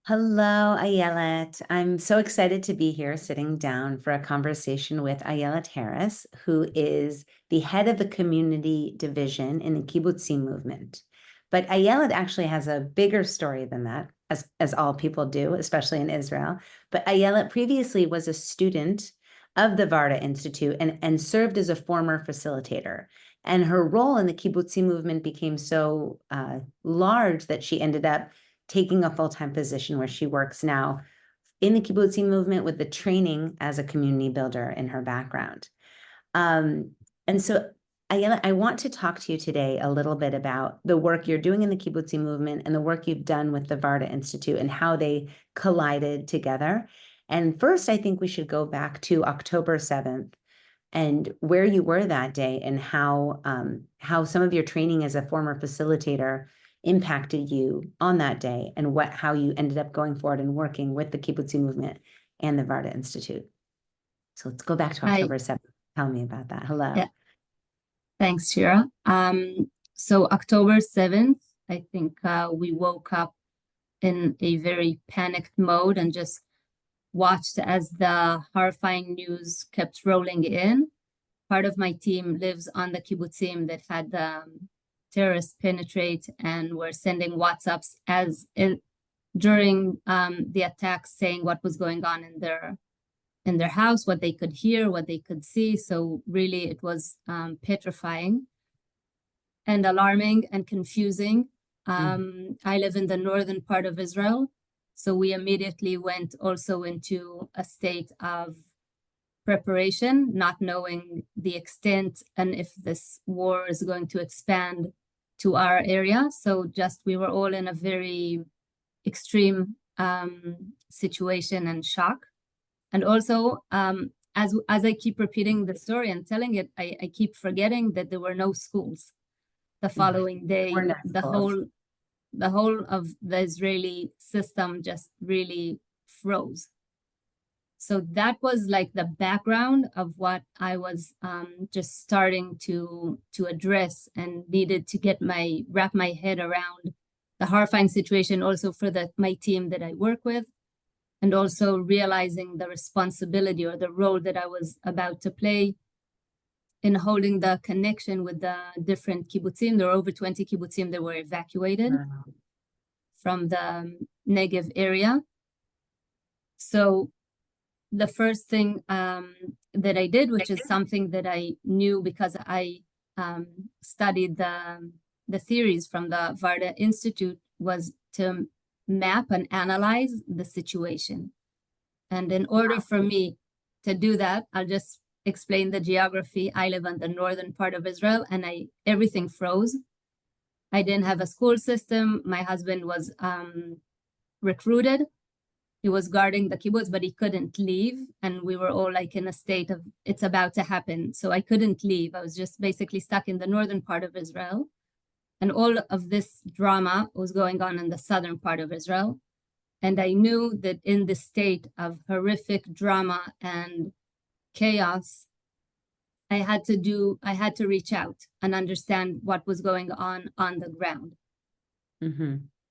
Hello, Ayelet. I'm so excited to be here sitting down for a conversation with Ayelet Harris, who is the head of the community division in the kibbutzim movement. But Ayelet actually has a bigger story than that, as all people do, especially in Israel. But Ayelet previously was a student of the Varda Institute and served as a former facilitator. And her role in the kibbutzim movement became so large that she ended up taking a full-time position where she works now in the kibbutzim movement with the training as a community builder in her background. And so I want to talk to you today a little bit about the work you're doing in the kibbutzim movement and the work you've done with the Varda Institute and how they collided together. And first, I think we should go back to October 7th and where you were that day and how some of your training as a former facilitator impacted you on that day and how you ended up going forward and working with the kibbutzim movement and the Varda Institute. So let's go back to October 7th. Tell me about that. Hello. Yeah. Thanks, Shira. So October 7th, I think we woke up in a very panicked mode and just watched as the horrifying news kept rolling in. Part of my team lives on the kibbutzim that had terrorists penetrate and were sending WhatsApps during the attacks, saying what was going on in their house, what they could hear, what they could see. So really it was petrifying and alarming and confusing. I live in the northern part of Israel, so we immediately went also into a state of preparation, not knowing the extent and if this war is going to expand to our area. So we were all in a very extreme situation and shock. And also, as I keep repeating the story and telling it, I keep forgetting that there were no schools the following day. The whole of the Israeli system just really froze. So that was like the background of what I was just starting to address and needed to wrap my head around the horrifying situation also for my team that I work with, and also realizing the responsibility or the role that I was about to play in holding the connection with the different kibbutzim. There were over 20 kibbutzim that were evacuated from the Negev area. So the first thing that I did, which is something that I knew because I studied the theories from the Varda Institute, was to map and analyze the situation. And in order for me to do that, I'll just explain the geography. I live on the northern part of Israel and everything froze. I didn't have a school system. My husband was recruited. He was guarding the kibbutz, but he couldn't leave. And we were all like in a state of, it's about to happen. So I couldn't leave. I was just basically stuck in the northern part of Israel. And all of this drama was going on in the southern part of Israel. And I knew that in this state of horrific drama and chaos, I had to reach out and understand what was going on the ground.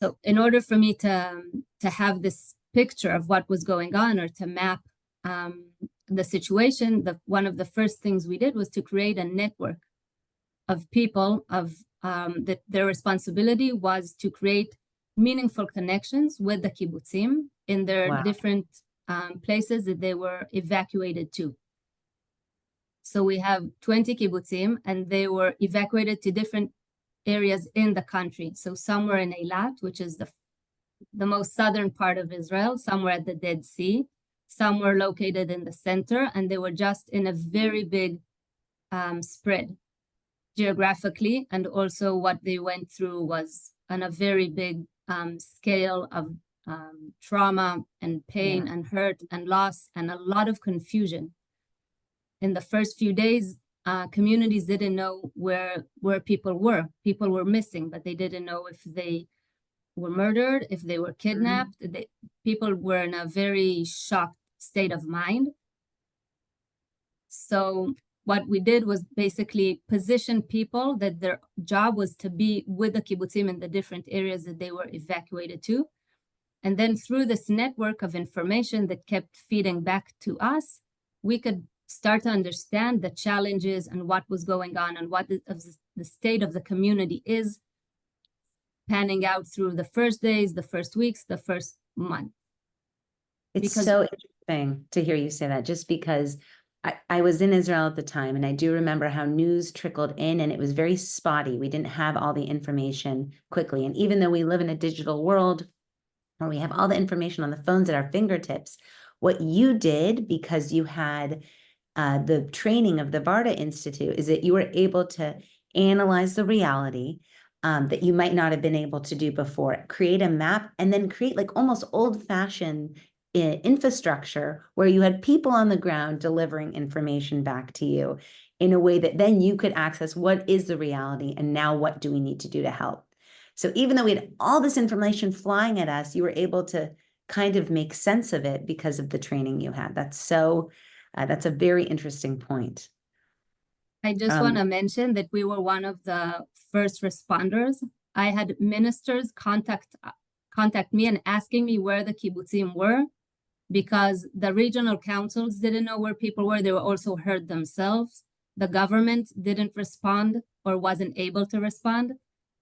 So in order for me to have this picture of what was going on or to map the situation, one of the first things we did was to create a network of people that their responsibility was to create meaningful connections with the kibbutzim in their different places that they were evacuated to. So we have 20 kibbutzim and they were evacuated to different areas in the country. So some were in Eilat, which is the most southern part of Israel, somewhere at the Dead Sea. Some were located in the center, and they were just in a very big spread geographically. And also what they went through was on a very big scale of trauma and pain and hurt and loss and a lot of confusion. In the first few days, communities didn't know where people were. People were missing, but they didn't know if they were murdered, if they were kidnapped. People were in a very shocked state of mind. So what we did was basically position people that their job was to be with the kibbutzim in the different areas that they were evacuated to. And then through this network of information that kept feeding back to us, we could start to understand the challenges and what was going on and what the state of the community is panning out through the first days, the first weeks, the first month. It's Because so interesting to hear you say that, just because I was in Israel at the time, and I do remember how news trickled in, and it was very spotty. We didn't have all the information quickly. And even though we live in a digital world where we have all the information on the phones at our fingertips, what you did, because you had the training of the Varda Institute, is that you were able to analyze the reality that you might not have been able to do before, create a map, and then create like almost old-fashioned infrastructure where you had people on the ground delivering information back to you in a way that then you could access what is the reality and now what do we need to do to help. So even though we had all this information flying at us, you were able to kind of make sense of it because of the training you had. That's a very interesting point. I just want to mention that we were one of the first responders. I had ministers contact me and asking me where the kibbutzim were, because the regional councils didn't know where people were. They were also hurt themselves. The government didn't respond or wasn't able to respond.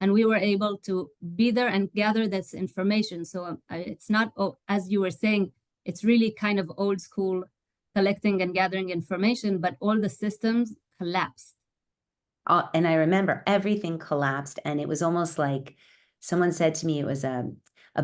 And we were able to be there and gather this information. So it's not, as you were saying, it's really kind of old school collecting and gathering information, but all the systems collapsed. And I remember everything collapsed, and it was almost like someone said to me, it was a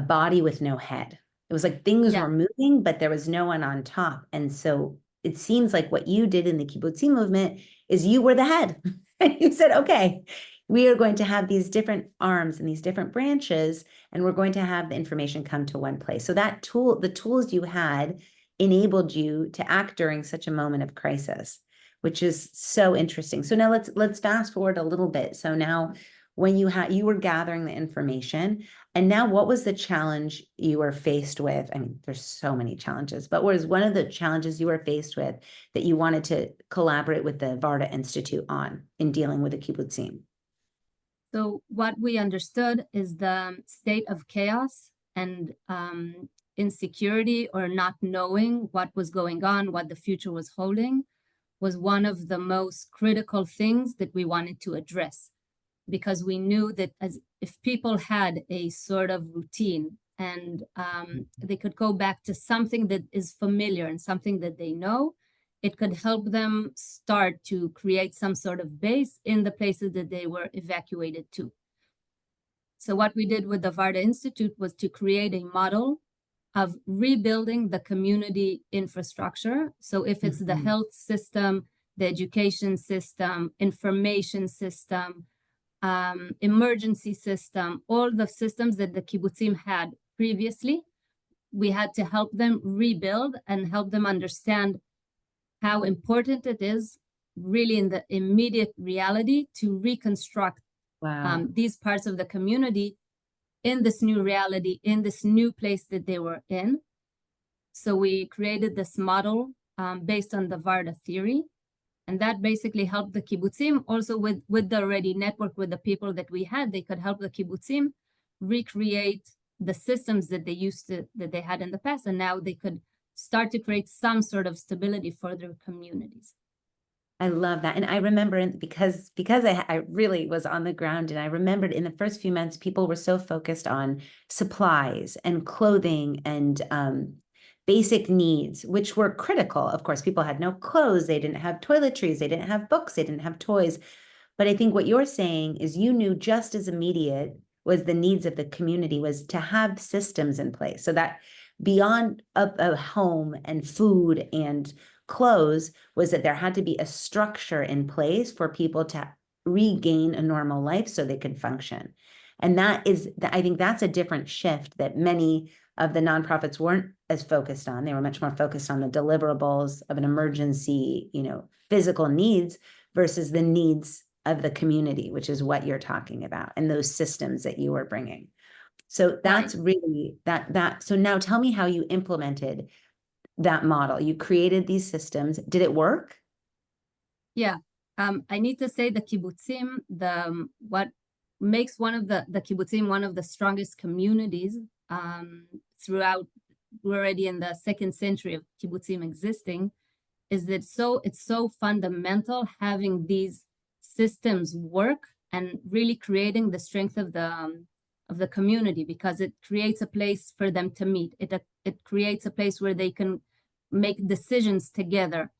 body with no head. It was like things were moving, but there was no one on top. And so it seems like what you did in the kibbutzi movement is you were the head. And you said, okay, we are going to have these different arms and these different branches, and we're going to have the information come to one place. So that tool, the tools you had enabled you to act during such a moment of crisis, which is so interesting. So now let's fast forward a little bit. So now when you were gathering the information, and now what was the challenge you were faced with? I mean, there's so many challenges, but what is one of the challenges you were faced with that you wanted to collaborate with the Varda Institute on in dealing with the kibbutzim? So what we understood is the state of chaos and insecurity, or not knowing what was going on, what the future was holding, was one of the most critical things that we wanted to address, because we knew that as if people had a sort of routine and they could go back to something that is familiar and something that they know, it could help them start to create some sort of base in the places that they were evacuated to. So what we did with the Varda Institute was to create a model of rebuilding the community infrastructure. So if it's the health system, the education system, information system, emergency system, all the systems that the kibbutzim had previously, we had to help them rebuild and help them understand how important it is really in the immediate reality to reconstruct these parts of the community in this new reality, in this new place that they were in. So we created this model based on the Varda theory. And that basically helped the kibbutzim also with the already network with the people that we had. They could help the kibbutzim recreate the systems that they had in the past. And now they could start to create some sort of stability for their communities. I love that. And I remember because I really was on the ground, and I remembered in the first few months, people were so focused on supplies and clothing and basic needs, which were critical. Of course, people had no clothes, they didn't have toiletries, they didn't have books, they didn't have toys. But I think what you're saying is you knew just as immediate was the needs of the community was to have systems in place, so that beyond a home and food and clothes was that there had to be a structure in place for people to regain a normal life so they could function. And I think that's a different shift that many of the nonprofits weren't as focused on. They were much more focused on the deliverables of an emergency, physical needs versus the needs of the community, which is what you're talking about, and those systems that you were bringing. So that's really that. So now tell me how you implemented that model. You created these systems. Did it work? Yeah. I need to say the kibbutzim, what makes one of the kibbutzim one of the strongest communities throughout, we're already in the second century of kibbutzim existing, is that it's so fundamental having these systems work and really creating the strength of the community, because it creates a place for them to meet. It creates a place where they can make decisions together.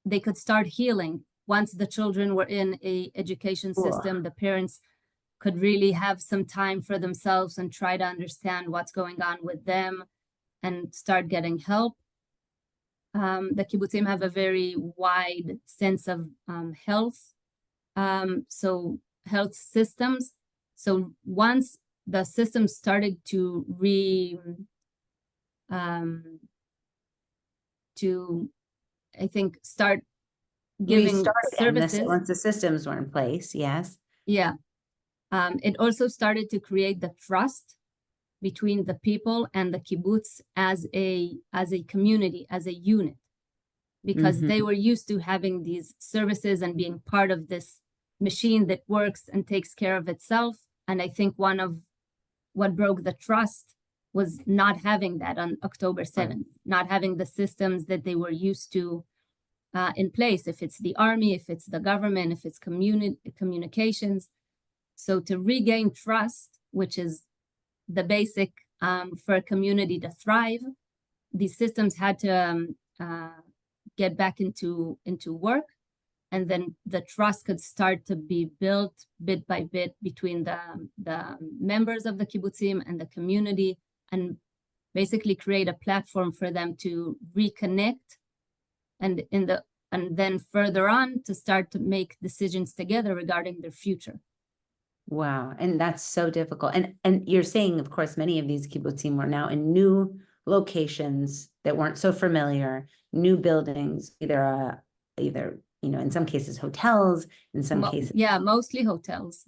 They could start healing. Once the children were in a education system, the parents could really have some time for themselves and try to understand what's going on with them and start getting help. The kibbutzim have a very wide sense of health, so health systems. So once the system started to I think, start giving services. Once the systems were in place, yes. Yeah. It also started to create the trust between the people and the kibbutz as a community, as a unit, because they were used to having these services and being part of this machine that works and takes care of itself. And I think one of what broke the trust was not having that on October 7th, not having the systems that they were used to in place, if it's the army, if it's the government, if it's communications. So to regain trust, which is the basic for a community to thrive, these systems had to get back into work. And then the trust could start to be built bit by bit between the members of the kibbutzim and the community, and basically create a platform for them to reconnect, and then further on to start to make decisions together regarding their future. Wow, and that's so difficult. And you're saying, of course, many of these kibbutzim were now in new locations that weren't so familiar, new buildings, either in some cases hotels, in some cases, mostly hotels,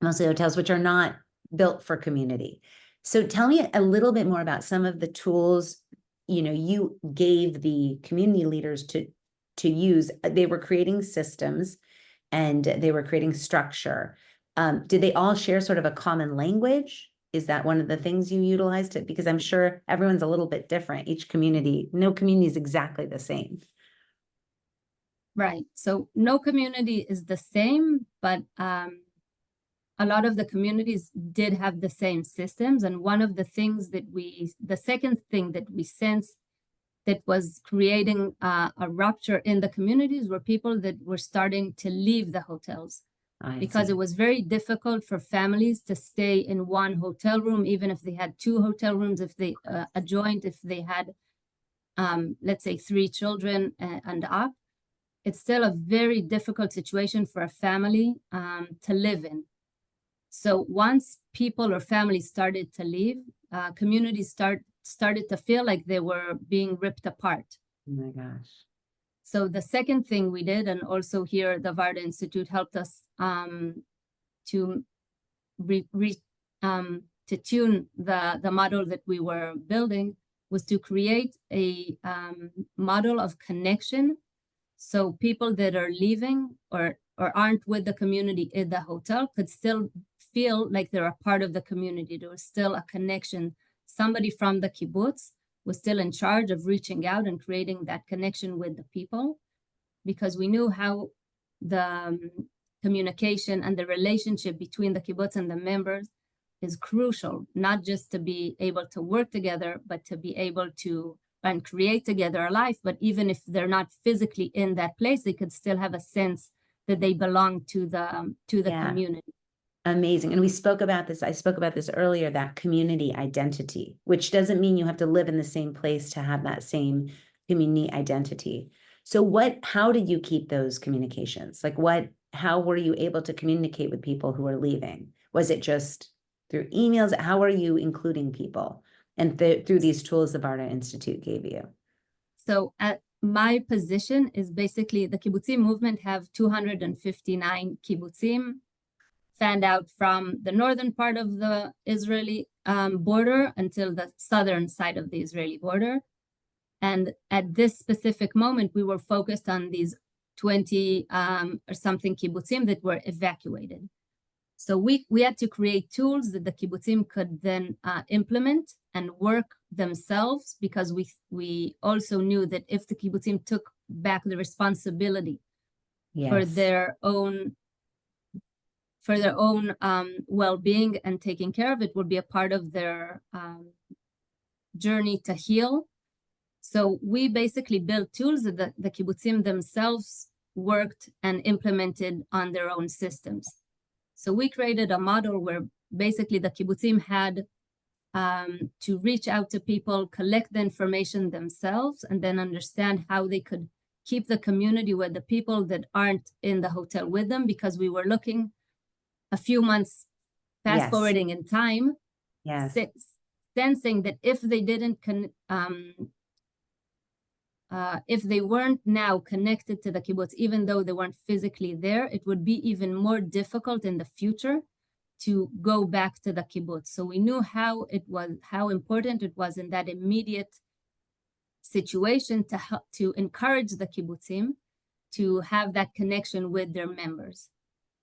which are not built for community. So tell me a little bit more about some of the tools you gave the community leaders to use. They were creating systems and they were creating structure. Did they all share sort of a common language? Is that one of the things you utilized? Because I'm sure everyone's a little bit different. Each community, no community is exactly the same. Right. So no community is the same, but a lot of the communities did have the same systems. And one of the things the second thing that we sensed that was creating a rupture in the communities were people that were starting to leave the hotels. Because it was very difficult for families to stay in one hotel room, even if they had two hotel rooms, if they adjoined, if they had, let's say, 3 children and up. It's still a very difficult situation for a family to live in. So once people or families started to leave, communities started to feel like they were being ripped apart. Oh my gosh. So the second thing we did, and also here the Varda Institute helped us to tune the model that we were building, was to create a model of connection. So people that are leaving or aren't with the community in the hotel could still feel like they're a part of the community. There was still a connection. Somebody from the kibbutz was still in charge of reaching out and creating that connection with the people, because we knew how the communication and the relationship between the kibbutz and the members is crucial, not just to be able to work together, but to be able to and create together a life. But even if they're not physically in that place, they could still have a sense that they belong to the community. Amazing. And I spoke about this earlier, that community identity, which doesn't mean you have to live in the same place to have that same community identity. So how did you keep those communications? How were you able to communicate with people who are leaving? Was it just through emails? How are you including people? And through these tools the Varda Institute gave you? So my position is basically the kibbutzim movement have 259 kibbutzim fanned out from the northern part of the Israeli border until the southern side of the Israeli border. And at this specific moment, we were focused on these 20 or something kibbutzim that were evacuated. So we had to create tools that the kibbutzim could then implement and work themselves, because we also knew that if the kibbutzim took back the responsibility for Yes. their own well-being and taking care of it, would be a part of their journey to heal. So we basically built tools that the kibbutzim themselves worked and implemented on their own systems. So we created a model where basically the kibbutzim had to reach out to people, collect the information themselves, and then understand how they could keep the community with the people that aren't in the hotel with them, because we were looking a few months fast forwarding in time, sensing that if they didn't if they weren't now connected to the kibbutz, even though they weren't physically there, it would be even more difficult in the future to go back to the kibbutz. So we knew how important it was in that immediate situation to help, to encourage the kibbutzim to have that connection with their members.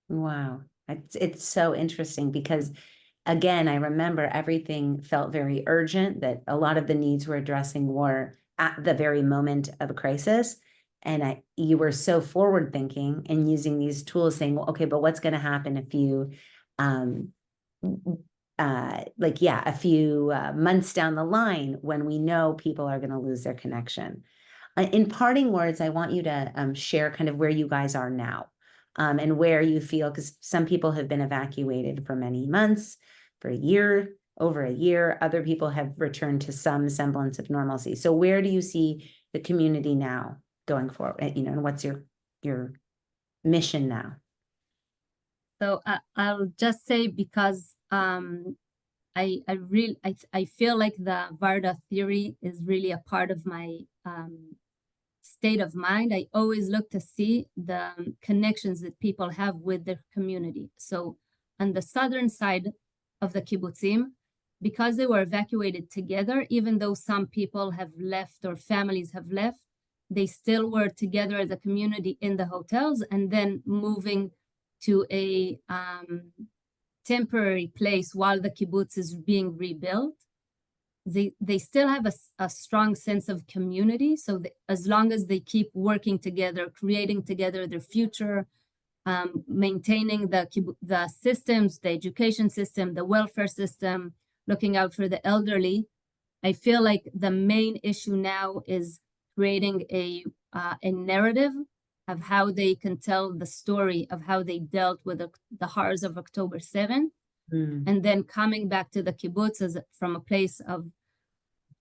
Wow, it's so interesting, because again, I remember everything felt very urgent, that a lot of the needs we're addressing were at the very moment of a crisis. And you were so forward thinking and using these tools, saying, well, okay, but what's going to happen if you, a few months down the line, when we know people are going to lose their connection. In parting words, I want you to share kind of where you guys are now, and where you feel, because some people have been evacuated for many months, for a year, over a year. Other people have returned to some semblance of normalcy. So where do you see the community now going forward? And what's your mission now? So I'll just say, because I feel like the Varda theory is really a part of my state of mind. I always look to see the connections that people have with their community. So on the southern side of the kibbutzim, because they were evacuated together, even though some people have left or families have left, they still were together as a community in the hotels, and then moving to a temporary place while the kibbutz is being rebuilt. They still have a strong sense of community. So as long as they keep working together, creating together their future, maintaining the systems, the education system, the welfare system, looking out for the elderly, I feel like the main issue now is creating a narrative of how they can tell the story of how they dealt with the horrors of October 7th, and then coming back to the kibbutz from a place of,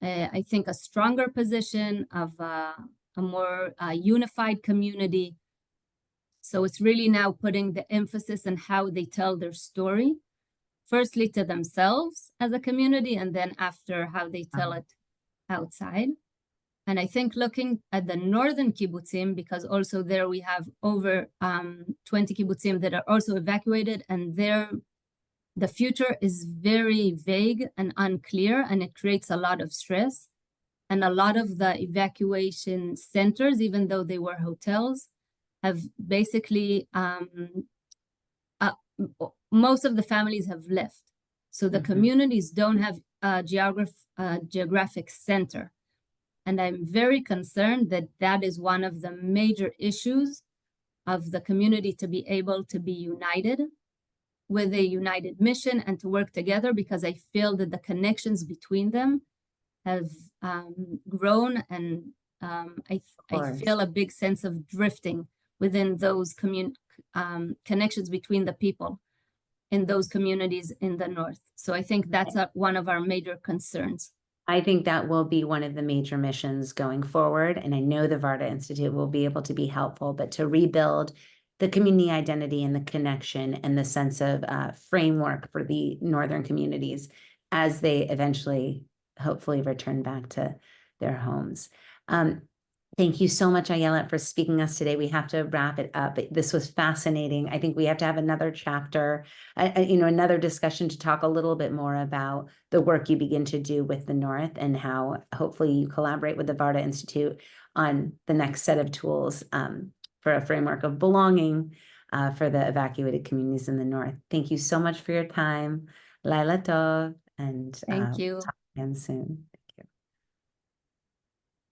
I think, a stronger position of a more unified community. So it's really now putting the emphasis on how they tell their story, firstly to themselves as a community, and then after how they tell it outside. And I think looking at the northern kibbutzim, because also there we have over 20 kibbutzim that are also evacuated, and the future is very vague and unclear, and it creates a lot of stress. And a lot of the evacuation centers, even though they were hotels, have basically, most of the families have left. So the communities don't have a geographic center. And I'm very concerned that that is one of the major issues of the community, to be able to be united with a united mission and to work together, because I feel that the connections between them have grown, and I feel a big sense of drifting within those connections between the people in those communities in the north. So I think that's one of our major concerns. I think that will be one of the major missions going forward. And I know the Varda Institute will be able to be helpful, but to rebuild the community identity and the connection and the sense of framework for the northern communities as they eventually, hopefully, return back to their homes. Thank you so much, Ayelet, for speaking to us today. We have to wrap it up. This was fascinating. I think we have to have another chapter, another discussion to talk a little bit more about the work you begin to do with the North, and how hopefully you collaborate with the Varda Institute on the next set of tools for a framework of belonging for the evacuated communities in the north. Thank you so much for your time. Laila Tov, and Thank you. talk again soon.